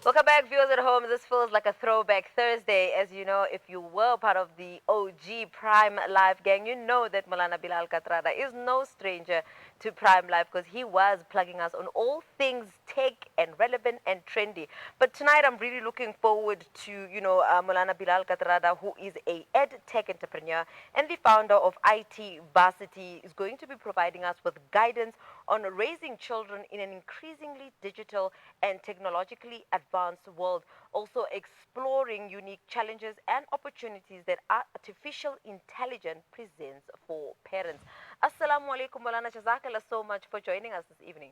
Welcome back, viewers at home. This feels like a throwback Thursday. As you know, if you were part of the OG Prime Live gang, you know that Moulana Bilal Kathrada is no stranger to Prime Live because he was plugging us on all things tech and relevant and trendy. But tonight, I'm really looking forward to, Moulana Bilal Kathrada, who is a ed tech entrepreneur and the founder of IT Varsity, is going to be providing us with guidance on raising children in an increasingly digital and technologically advanced world, also exploring unique challenges and opportunities that artificial intelligence presents for parents. Assalamu alaikum, Maulana. Jazakallah so much for joining us this evening.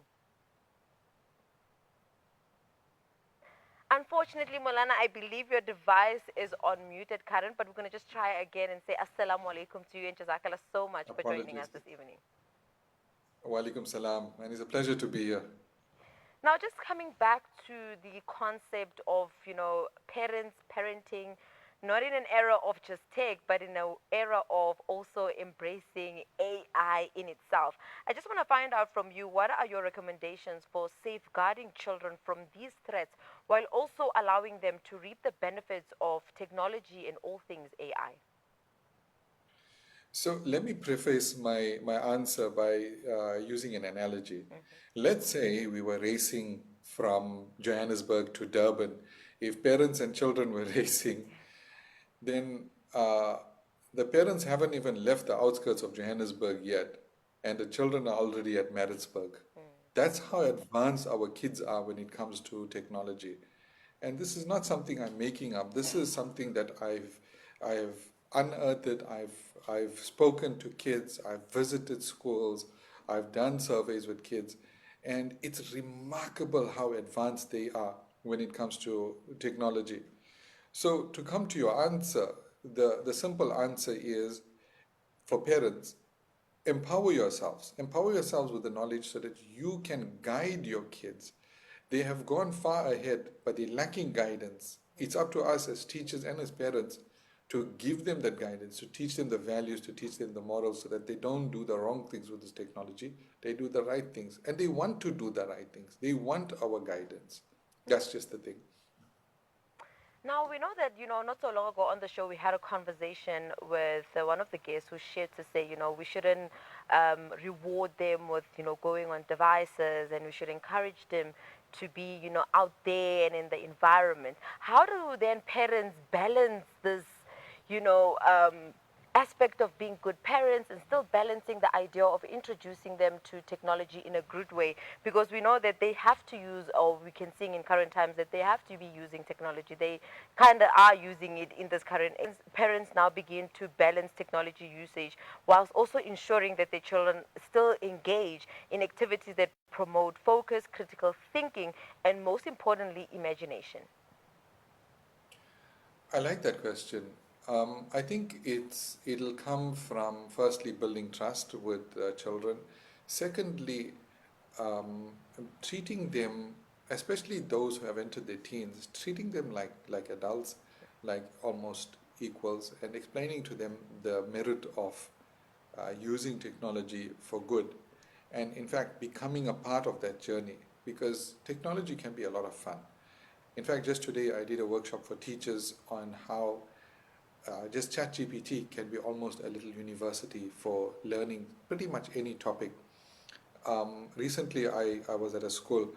Unfortunately, Maulana, I believe your device is on muted current, but we're going to just try again and say assalamu alaikum to you and jazakallah so much for joining us Apologies. this evening. Walaikum salam, and it's a pleasure to be here. Now, just coming back to the concept of, parents parenting, not in an era of just tech, but in an era of also embracing AI in itself. I just want to find out from you, what are your recommendations for safeguarding children from these threats while also allowing them to reap the benefits of technology and all things AI? So let me preface my answer by using an analogy. Mm-hmm. Let's say we were racing from Johannesburg to Durban. If parents and children were racing, then the parents haven't even left the outskirts of Johannesburg yet, and the children are already at Maritzburg. That's how advanced our kids are when it comes to technology. And this is not something I'm making up. This is something that I've unearthed it. I've spoken to kids. I've visited schools. I've done surveys with kids, and it's remarkable how advanced they are when it comes to technology. So to come to your answer, the simple answer is for parents, empower yourselves. Empower yourselves with the knowledge so that you can guide your kids. They have gone far ahead, but they're lacking guidance. It's up to us as teachers and as parents to give them that guidance, to teach them the values, to teach them the morals so that they don't do the wrong things with this technology. They do the right things. And they want to do the right things. They want our guidance. That's just the thing. Now, we know that, not so long ago on the show, we had a conversation with one of the guests who shared to say, we shouldn't reward them with, going on devices, and we should encourage them to be, out there and in the environment. How do then parents balance this, you know, um, aspect of being good parents and still balancing the idea of introducing them to technology in a good way, because we know that they have to use, or we can see in current times that they have to be using technology. They kind of are using it in this current parents now begin to balance technology usage whilst also ensuring that their children still engage in activities that promote focus, critical thinking, and most importantly, imagination. I like that question. I think it'll come from firstly building trust with children. Secondly, um, treating them, especially those who have entered their teens, treating them like adults, like almost equals, and explaining to them the merit of using technology for good, and in fact becoming a part of that journey, because technology can be a lot of fun. In fact, just today I did a workshop for teachers on how just ChatGPT can be almost a little university for learning pretty much any topic. Recently, I was at a school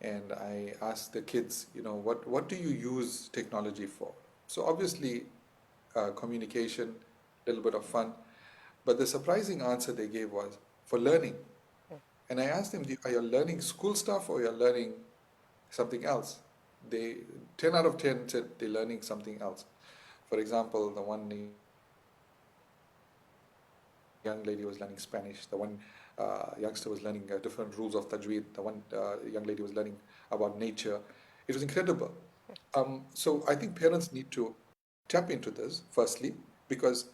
and I asked the kids, what do you use technology for? So obviously, communication, a little bit of fun. But the surprising answer they gave was for learning. And I asked them, are you learning school stuff or you're learning something else? They 10 out of 10 said they're learning something else. For example, the one young lady was learning Spanish. The one youngster was learning different rules of tajweed. The one young lady was learning about nature. It was incredible. So I think parents need to tap into this, firstly, because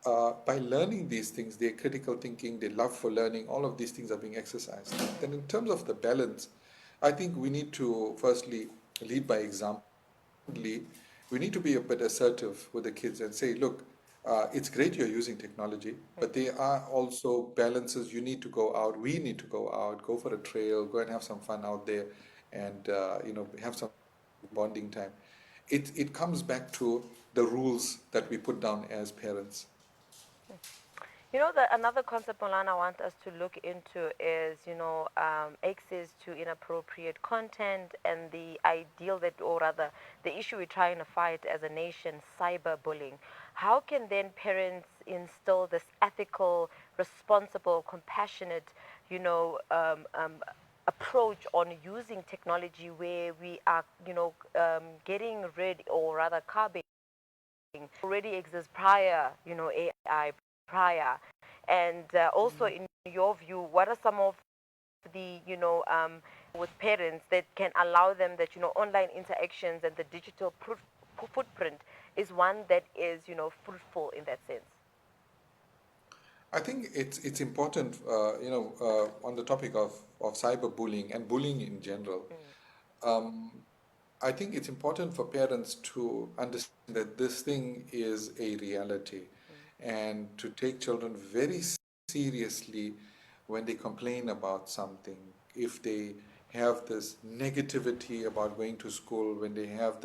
by learning these things, their critical thinking, their love for learning, all of these things are being exercised. Then in terms of the balance, I think we need to firstly lead by example. We need to be a bit assertive with the kids and say, look, it's great you're using technology, but there are also balances. You need to go out. We need to go out, go for a trail, go and have some fun out there, and have some bonding time. It comes back to the rules that we put down as parents. You know, that another concept Molana wants us to look into is, access to inappropriate content and the ideal that, or rather, the issue we're trying to fight as a nation, cyberbullying. How can then parents instill this ethical, responsible, compassionate, you know, approach on using technology where we are, getting rid or rather curbing already exists prior, AI prior, and also in your view, what are some of the, with parents that can allow them that, online interactions and the digital footprint is one that is, fruitful in that sense? I think it's important, on the topic of cyberbullying and bullying in general. Um, I think it's important for parents to understand that this thing is a reality and to take children very seriously when they complain about something. If they have this negativity about going to school, um, when they have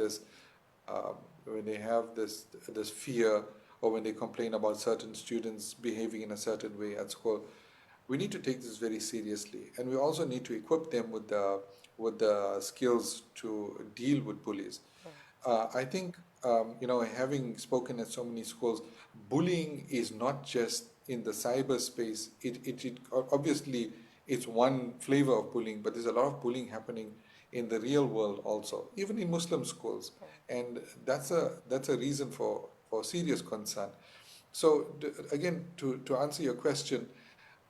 this fear, or when they complain about certain students behaving in a certain way at school, we need to take this very seriously, and we also need to equip them with the skills to deal with bullies. I think, having spoken at so many schools, bullying is not just in the cyberspace. It obviously it's one flavor of bullying, but there's a lot of bullying happening in the real world also, even in Muslim schools, and that's a reason for serious concern. So again, to answer your question,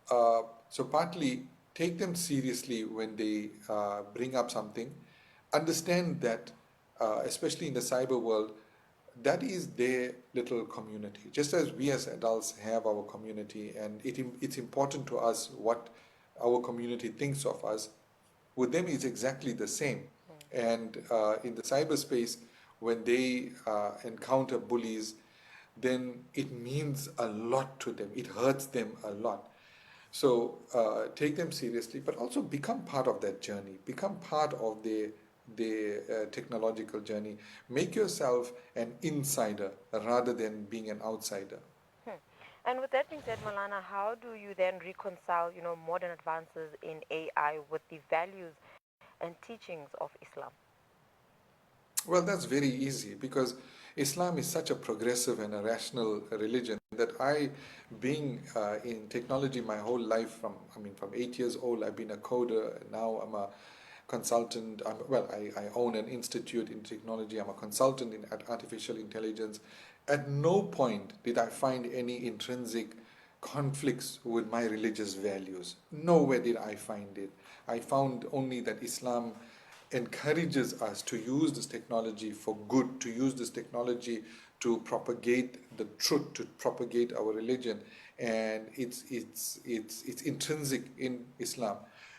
so partly take them seriously when they bring up something. Understand that, especially in the cyber world, that is their little community. Just as we as adults have our community, and it's important to us what our community thinks of us, with them it's exactly the same. And in the cyberspace, when they encounter bullies, then it means a lot to them. It hurts them a lot. So take them seriously, but also become part of that journey. Become part of the technological journey. Make yourself an insider rather than being an outsider. Hmm. And with that being said, Malana, how do you then reconcile, modern advances in AI with the values and teachings of Islam? Well, that's very easy because Islam is such a progressive and a rational religion that being in technology my whole life, from 8 years old, I've been a coder. Now I'm a consultant. I own an institute in technology. I'm a consultant in artificial intelligence. At no point did I find any intrinsic conflicts with my religious values. Nowhere did I find it. I found only that Islam encourages us to use this technology for good, to use this technology to propagate the truth, to propagate our religion, and it's intrinsic in Islam.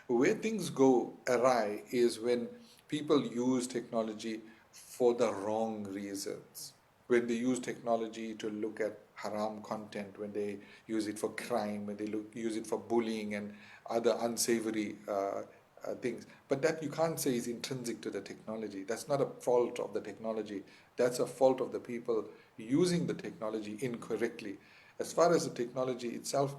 Where things go awry is when people use technology for the wrong reasons. When they use technology to look at haram content, when they use it for crime, when they use it for bullying and other unsavory things. But that you can't say is intrinsic to the technology. That's not a fault of the technology. That's a fault of the people using the technology incorrectly. As far as the technology itself,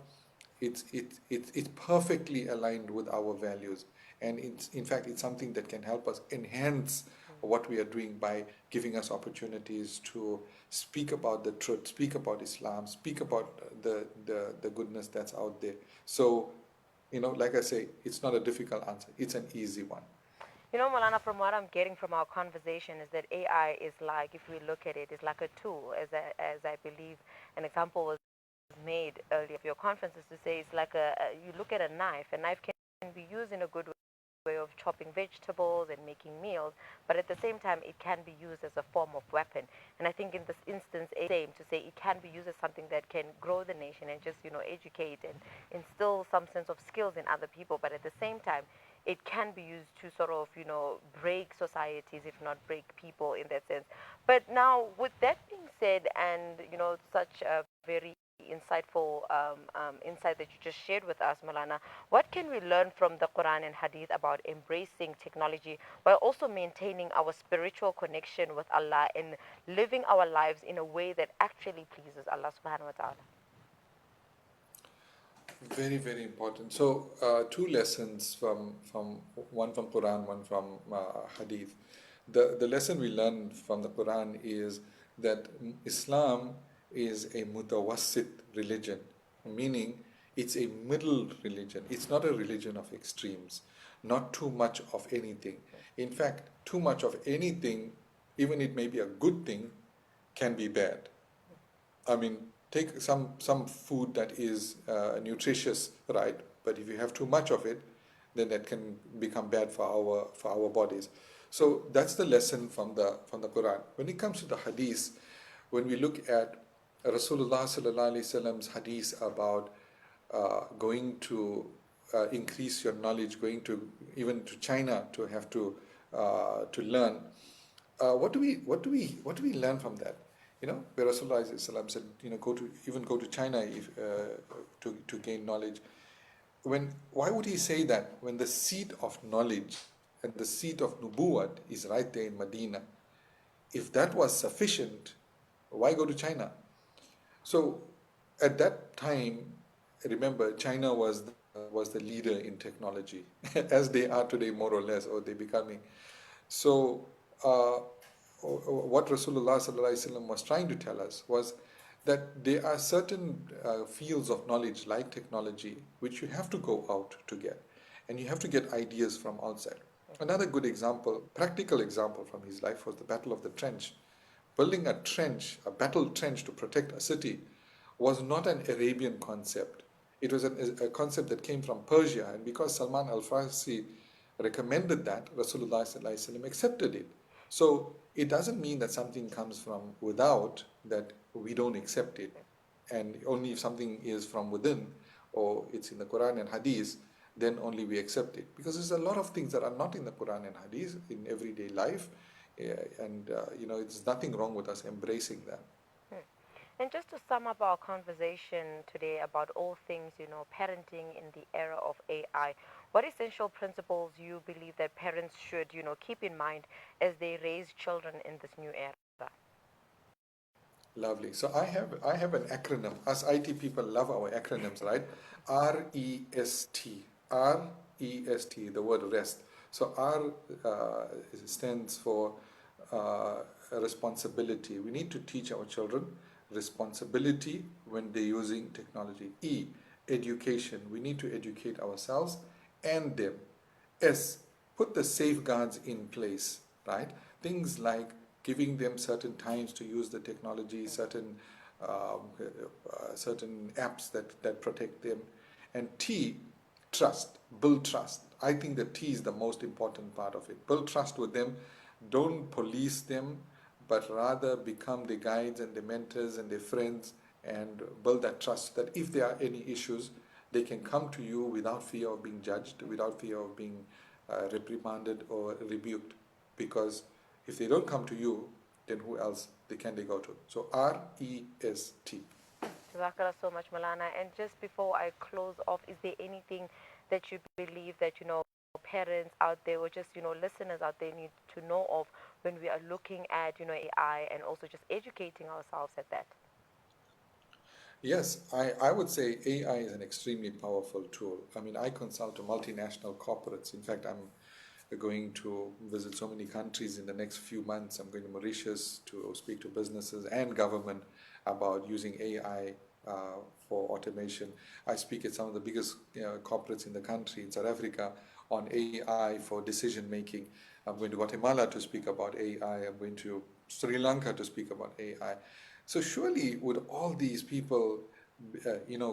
it's perfectly aligned with our values, and in fact it's something that can help us enhance what we are doing by giving us opportunities to speak about the truth, speak about Islam, speak about the goodness that's out there. So, like I say, it's not a difficult answer, it's an easy one. Malana, from what I'm getting from our conversation is that AI is like, if we look at it, is like a tool, as I believe an example was made earlier of your conference, is to say it's like you look at a knife. A knife can be used in a good way of chopping vegetables and making meals, but at the same time, it can be used as a form of weapon. And I think in this instance, it's the same to say it can be used as something that can grow the nation and just, educate and instill some sense of skills in other people, but at the same time, it can be used to sort of, break societies, if not break people in that sense. But now, with that being said, and, such a very insightful insight that you just shared with us, Moulana. What can we learn from the Quran and Hadith about embracing technology while also maintaining our spiritual connection with Allah and living our lives in a way that actually pleases Allah subhanahu wa ta'ala? Very, very important. So, two lessons from one from Quran, one from Hadith. The lesson we learn from the Quran is that Islam is a mutawassit religion, meaning it's a middle religion. It's not a religion of extremes, not too much of anything. In fact, too much of anything, even it may be a good thing, can be bad. I mean, take some food that is nutritious, right? But if you have too much of it, then that can become bad for our bodies. So that's the lesson from the Quran. When it comes to the hadith, when we look at Rasulullah sallallahu alaihi wasallam's hadith about going to increase your knowledge, going to even to China to have to learn. What do we learn from that? You know, where Rasulullah ﷺ said, you know, go to China if, to gain knowledge. Why would he say that when the seat of knowledge and the seat of nubuwat is right there in Medina? If that was sufficient, why go to China? So at that time, remember, China was the leader in technology, as they are today, more or less, or they're becoming. So what Rasulullah sallallahu alaihi wasallam was trying to tell us was that there are certain fields of knowledge, like technology, which you have to go out to get, and you have to get ideas from outside. Another good example, practical example from his life, was the Battle of the Trench. Building a trench, a battle trench to protect a city, was not an Arabian concept. It was a concept that came from Persia, and because Salman al-Farsi recommended that, Rasulullah sallallahu alaihi wasallam accepted it. So it doesn't mean that something comes from without that we don't accept it, and only if something is from within or it's in the Quran and Hadith, then only we accept it. Because there's a lot of things that are not in the Quran and Hadith in everyday life, and you know, it's nothing wrong with us embracing that. And just to sum up our conversation today about all things, parenting in the era of AI, what essential principles you believe that parents should, keep in mind as they raise children in this new era? Lovely. So I have an acronym. Us IT people love our acronyms, right? REST. REST, the word rest. So R stands for responsibility. We need to teach our children responsibility when they're using technology. E, education. We need to educate ourselves and them. S, put the safeguards in place, right? Things like giving them certain times to use the technology, certain apps that protect them. And T, trust, build trust. I think that T is the most important part of it. Build trust with them. Don't police them, but rather become the guides and the mentors and the friends, and build that trust that if there are any issues, they can come to you without fear of being judged, without fear of being reprimanded or rebuked. Because if they don't come to you, then who else can they go to? So REST. Jazakallah so much, Moulana. And just before I close off, is there anything that you believe that, parents out there or just, listeners out there need to know of when we are looking at, AI and also just educating ourselves at that? Yes, I would say AI is an extremely powerful tool. I mean, I consult to multinational corporates. In fact, I'm going to visit so many countries in the next few months. I'm going to Mauritius to speak to businesses and government about using AI for automation. I speak at some of the biggest corporates in the country, in South Africa, on AI for decision making. I'm going to Guatemala to speak about AI. I'm going to Sri Lanka to speak about AI. So surely with all these people,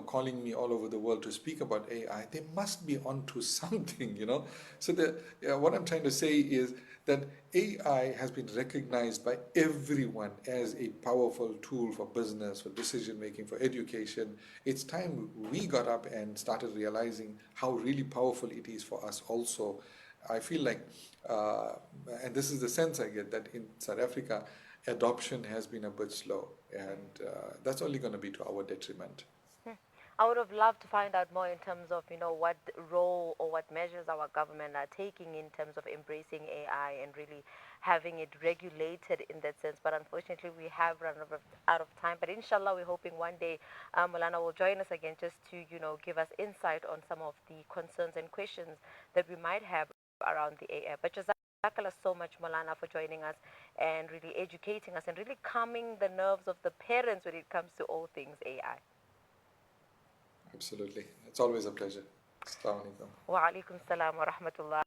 calling me all over the world to speak about AI, they must be onto something, So what I'm trying to say is that AI has been recognized by everyone as a powerful tool for business, for decision making, for education. It's time we got up and started realizing how really powerful it is for us also. I feel like, and this is the sense I get, that in South Africa, adoption has been a bit slow, and that's only going to be to our detriment. Hmm. I would have loved to find out more in terms of, what role or what measures our government are taking in terms of embracing AI and really having it regulated in that sense. But unfortunately, we have run out of time. But inshallah, we're hoping one day Moulana will join us again just to, give us insight on some of the concerns and questions that we might have around the AI. But Jazakallah so much, Moulana, for joining us and really educating us and really calming the nerves of the parents when it comes to all things AI. Absolutely. It's always a pleasure. Assalamu alaikum. Wa alaikum salam wa rahmatullahi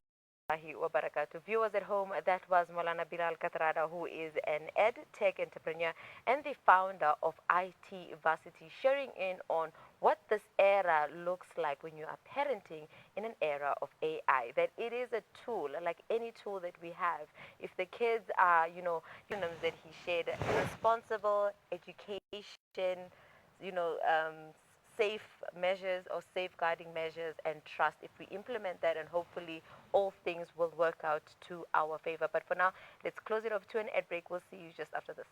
wa barakatuh. Viewers at home, that was Moulana Bilal Kathrada, who is an ed tech entrepreneur and the founder of IT Varsity, sharing in on what this era looks like when you are parenting in an era of AI. That it is a tool, like any tool that we have. If the kids are, that he shared, responsible education, safe measures or safeguarding measures and trust, if we implement that, and hopefully all things will work out to our favor. But for now, let's close it off to an ad break. We'll see you just after this.